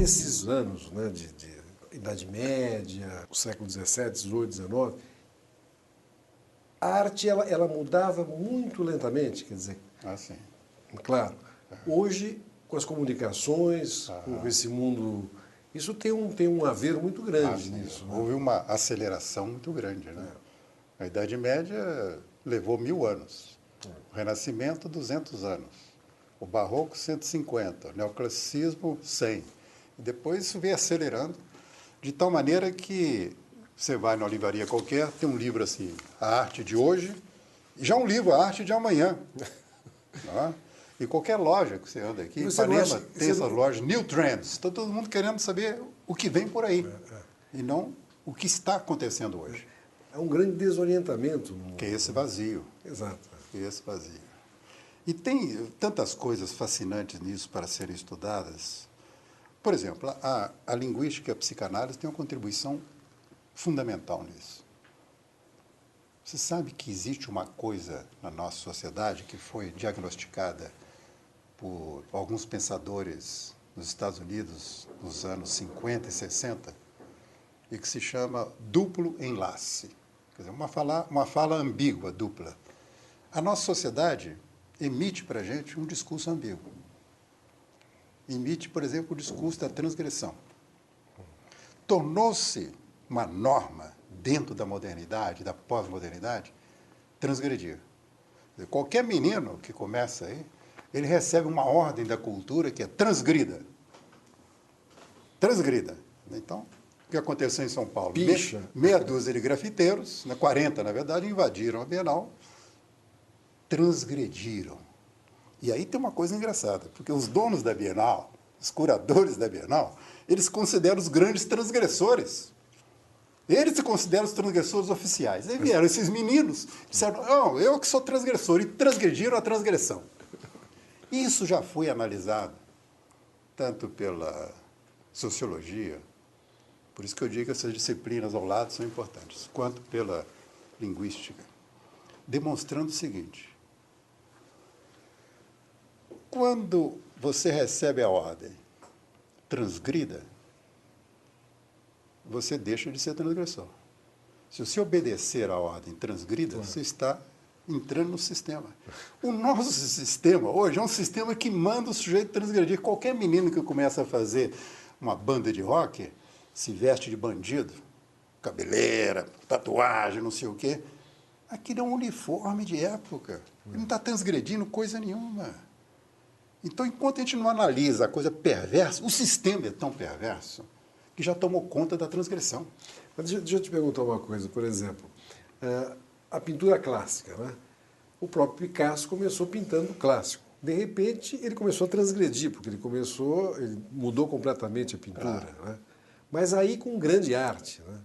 nesses anos, né, de Idade Média, o século XVII, XVIII, XIX, a arte ela mudava muito lentamente, quer dizer, Ah, sim. claro, hoje, com as comunicações, com esse mundo, isso tem um haver muito Ah, grande sim. nisso. Né? Houve uma aceleração muito grande, né? A Idade Média levou 1000 anos. O Renascimento, 200 anos. O Barroco, 150. O Neoclassicismo, 100. E depois isso veio acelerando, de tal maneira que você vai numa livraria qualquer, tem um livro assim, A Arte de Hoje, e já um livro, A Arte de Amanhã. Não é? E qualquer loja que você anda aqui, E você não Ipanema acha- tem você essas não- lojas, New Trends. Está todo mundo querendo saber o que vem por aí. E não o que está acontecendo hoje. É um grande desorientamento. Que é esse vazio. Exato. Que é esse vazio. E tem tantas coisas fascinantes nisso para serem estudadas. Por exemplo, a linguística e a psicanálise têm uma contribuição fundamental nisso. Você sabe que existe uma coisa na nossa sociedade que foi diagnosticada por alguns pensadores nos Estados Unidos nos anos 50 e 60 e que se chama duplo enlace. Quer dizer, uma fala ambígua, dupla. A nossa sociedade emite para a gente um discurso ambíguo. Emite, por exemplo, o discurso da transgressão. Tornou-se uma norma dentro da modernidade, da pós-modernidade, transgredir. Qualquer menino que começa aí, ele recebe uma ordem da cultura que é transgrida. Transgrida. Então, o que aconteceu em São Paulo? Picha. Meia dúzia de grafiteiros, 40 na verdade, invadiram a Bienal, transgrediram. E aí tem uma coisa engraçada, porque os donos da Bienal, os curadores da Bienal, eles consideram os grandes transgressores. Eles se consideram os transgressores oficiais. Aí vieram esses meninos, disseram, não, eu que sou transgressor, e transgrediram a transgressão. Isso já foi analisado, tanto pela sociologia, por isso que eu digo que essas disciplinas ao lado são importantes, quanto pela linguística, demonstrando o seguinte: quando você recebe a ordem transgrida, você deixa de ser transgressor. Se você obedecer à ordem transgrida, você está entrando no sistema. O nosso sistema hoje é um sistema que manda o sujeito transgredir. Qualquer menino que começa a fazer uma banda de rock se veste de bandido, cabeleira, tatuagem, não sei o quê. Aquilo é um uniforme de época. Ele não está transgredindo coisa nenhuma. Então, enquanto a gente não analisa a coisa perversa, o sistema é tão perverso que já tomou conta da transgressão. Mas deixa eu te perguntar uma coisa, por exemplo, a pintura clássica, né? O próprio Picasso começou pintando clássico. De repente, ele começou a transgredir, porque ele mudou completamente a pintura. Claro. Né? Mas aí com grande arte, né?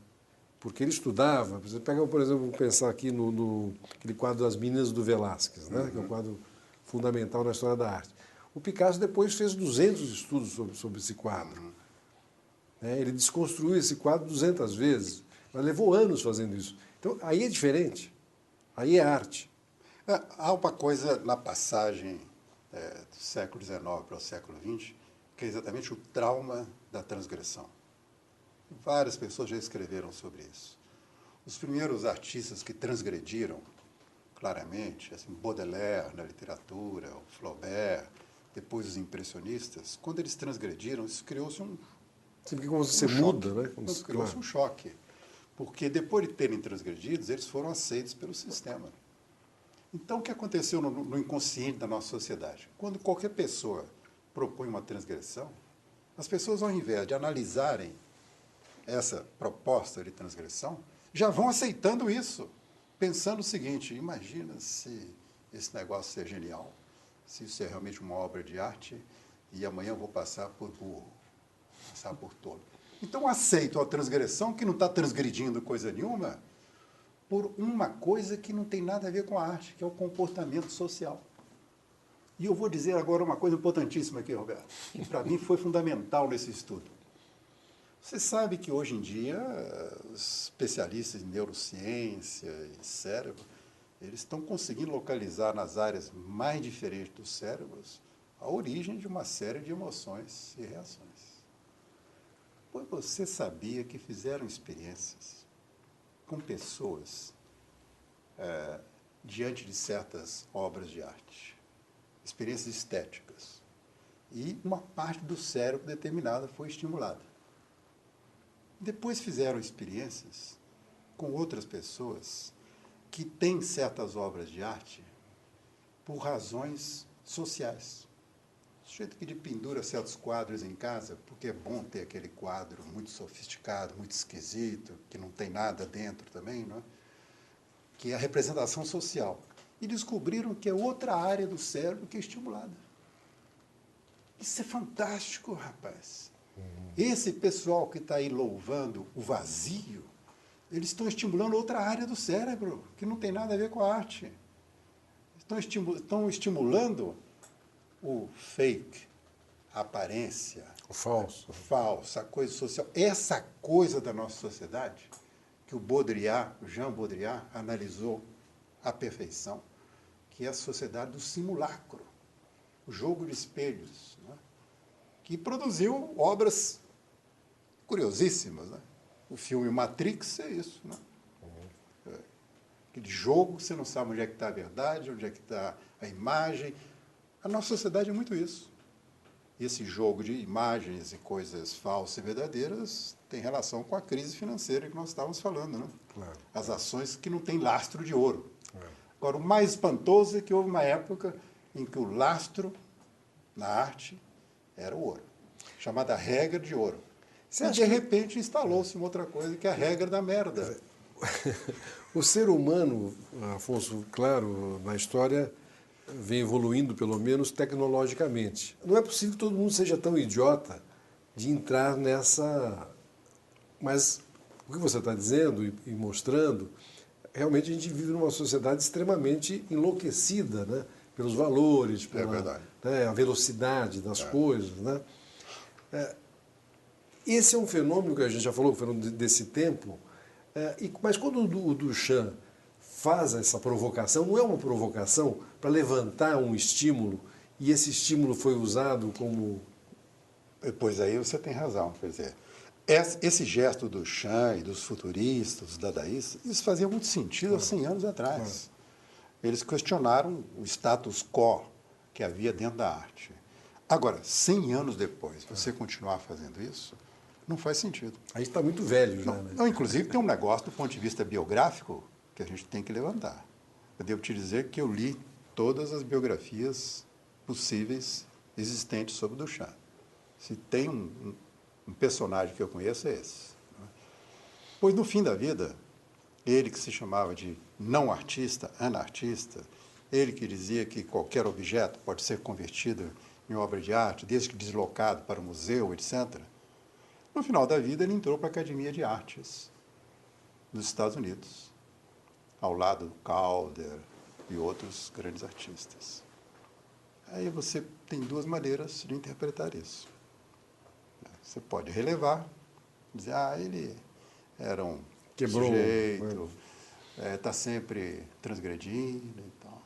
Porque ele estudava. Você pega, por exemplo, vamos pensar aqui no aquele quadro das Meninas do Velázquez, né? Que é um quadro fundamental na história da arte. O Picasso depois fez 200 estudos sobre esse quadro. Ele desconstruiu esse quadro 200 vezes, mas levou anos fazendo isso. Então, aí é diferente. Aí é arte. Há uma coisa na passagem do século XIX para o século XX, que é exatamente o trauma da transgressão. Várias pessoas já escreveram sobre isso. Os primeiros artistas que transgrediram, claramente, assim, Baudelaire na literatura, o Flaubert, depois os impressionistas, quando eles transgrediram, isso criou-se um Porque como você choque. muda, né? Criou-se um choque. Porque depois de terem transgredidos, eles foram aceitos pelo sistema. Então, o que aconteceu no inconsciente da nossa sociedade? Quando qualquer pessoa propõe uma transgressão, as pessoas, ao invés de analisarem essa proposta de transgressão, já vão aceitando isso, pensando o seguinte: imagina se esse negócio é genial, se isso é realmente uma obra de arte, e amanhã eu vou passar por burro, passar por tolo. Então, aceitam a transgressão, que não está transgredindo coisa nenhuma, por uma coisa que não tem nada a ver com a arte, que é o comportamento social. E eu vou dizer agora uma coisa importantíssima aqui, Roberto, que para mim foi fundamental nesse estudo. Você sabe que hoje em dia os especialistas em neurociência e cérebro, eles estão conseguindo localizar nas áreas mais diferentes dos cérebros a origem de uma série de emoções e reações. Pois você sabia que fizeram experiências com pessoas diante de certas obras de arte, experiências estéticas, e uma parte do cérebro determinada foi estimulada. Depois fizeram experiências com outras pessoas que têm certas obras de arte por razões sociais. O sujeito que pendura certos quadros em casa, porque é bom ter aquele quadro muito sofisticado, muito esquisito, que não tem nada dentro também, não é? Que é a representação social. E descobriram que é outra área do cérebro que é estimulada. Isso é fantástico, rapaz. Esse pessoal que está aí louvando o vazio, eles estão estimulando outra área do cérebro, que não tem nada a ver com a arte. Estão estimulando o fake, a aparência. O falso. O falso, a coisa social. Essa coisa da nossa sociedade, que o Jean Baudrillard, analisou à perfeição, que é a sociedade do simulacro, o jogo de espelhos, né? Que produziu obras curiosíssimas. Né? O filme Matrix é isso. Né? Aquele jogo, você não sabe onde é que está a verdade, onde é que está a imagem. A nossa sociedade é muito isso. E esse jogo de imagens e coisas falsas e verdadeiras tem relação com a crise financeira que nós estávamos falando. Né? Claro. As ações que não têm lastro de ouro. É. Agora, o mais espantoso é que houve uma época em que o lastro na arte era o ouro, chamada regra de ouro. E, de repente, instalou-se uma outra coisa, que é a regra da merda. O ser humano, Afonso, claro, na história vem evoluindo, pelo menos tecnologicamente. Não é possível que todo mundo seja tão idiota de entrar nessa... Mas o que você está dizendo e mostrando, realmente a gente vive numa sociedade extremamente enlouquecida, né? Pelos valores, pela a velocidade das coisas. Né? Esse é um fenômeno que a gente já falou, o fenômeno desse tempo, mas quando o Duchamp faz essa provocação, não é uma provocação para levantar um estímulo, e esse estímulo foi usado como... Pois aí você tem razão. Quer dizer, esse gesto do Duchamp e dos futuristas, dos dadaístas, isso fazia muito sentido há 100 anos atrás. Eles questionaram o status quo que havia dentro da arte. Agora, 100 anos depois, você continuar fazendo isso, não faz sentido. Aí está muito velho já, né? Não, inclusive, tem um negócio do ponto de vista biográfico que a gente tem que levantar. Eu devo te dizer que eu li todas as biografias possíveis existentes sobre Duchamp. Se tem um personagem que eu conheço, é esse. Pois, no fim da vida, ele que se chamava de não artista, anartista, ele que dizia que qualquer objeto pode ser convertido em obra de arte, desde que deslocado para o museu, etc. No final da vida, ele entrou para a Academia de Artes dos Estados Unidos, ao lado do Calder e outros grandes artistas. Aí você tem duas maneiras de interpretar isso. Você pode relevar, dizer, ele era um sujeito, está sempre transgredindo e tal.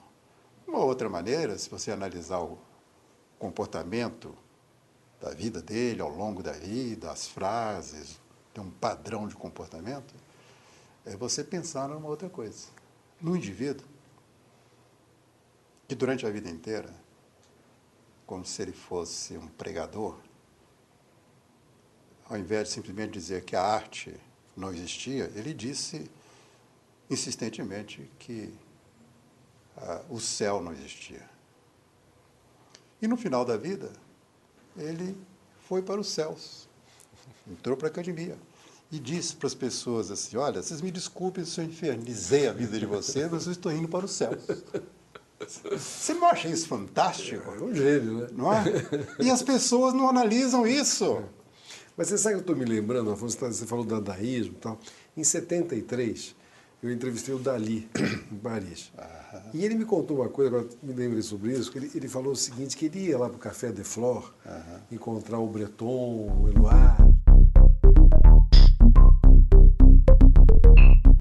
Uma outra maneira, se você analisar o comportamento da vida dele ao longo da vida, as frases, tem um padrão de comportamento, é você pensar numa outra coisa. No indivíduo, que durante a vida inteira, como se ele fosse um pregador, ao invés de simplesmente dizer que a arte não existia, ele disse insistentemente que o céu não existia. E no final da vida, ele foi para os céus, entrou para a academia e disse para as pessoas assim, olha, vocês me desculpem se eu infernizei a vida de vocês, mas eu estou indo para os céus. Você não acha isso fantástico? É um gênio, né? Não é? E as pessoas não analisam isso. Mas você sabe que eu estou me lembrando, Afonso, você falou do dadaísmo e tal. Em 73, eu entrevistei o Dalí, em Paris. E ele me contou uma coisa, agora me lembrei sobre isso, que ele falou o seguinte, que ele ia lá para o Café de Flore, encontrar o Breton, o Eluard,